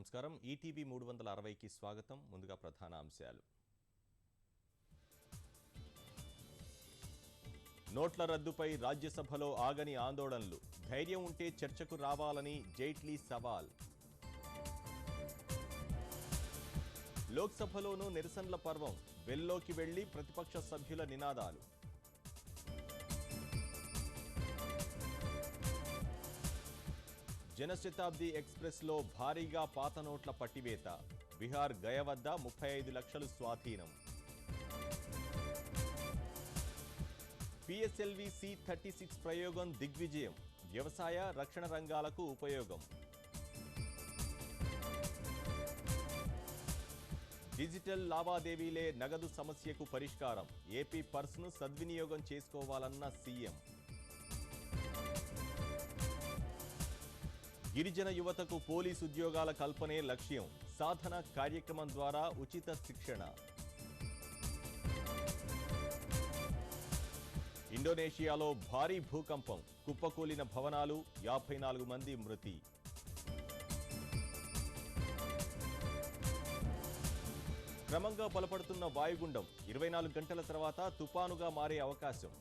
నమస్కారం ఈటీవీ 360కి స్వాగతం. ముందుగా ప్రధాన అంశాలు. నోట్ల రద్దుపై రాజ్యసభలో ఆగని ఆందోళనలు. ధైర్యం ఉంటే చర్చకు రావాలని జైట్లీ సవాల్. లోక్సభలోనూ నిరసనల పర్వం. వెల్లోకి వెళ్లి ప్రతిపక్ష సభ్యుల నినాదాలు. జనశతాబ్ది ఎక్స్ప్రెస్లో భారీగా పాత నోట్ల పట్టివేత. బిహార్ గయ వద్ద 35 లక్షలు స్వాధీనం. పిఎస్ఎల్వి C-36 ప్రయోగం దిగ్విజయం. వ్యవసాయ, రక్షణ రంగాలకు ఉపయోగం. డిజిటల్ లావాదేవీలే నగదు సమస్యకు పరిష్కారం. ఏపీ పర్స్ను సద్వినియోగం చేసుకోవాలన్న సీఎం. గిరిజన యువతకు పోలీసు ఉద్యోగాల కల్పనే లక్ష్యం. సాధన కార్యక్రమం ద్వారా ఉచిత శిక్షణ. ఇండోనేషియాలో భారీ భూకంపం. కుప్పకూలిన భవనాలు, 54 మంది మృతి. క్రమంగా బలపడుతున్న వాయుగుండం 24 గంటల తర్వాత తుపానుగా మారే అవకాశం.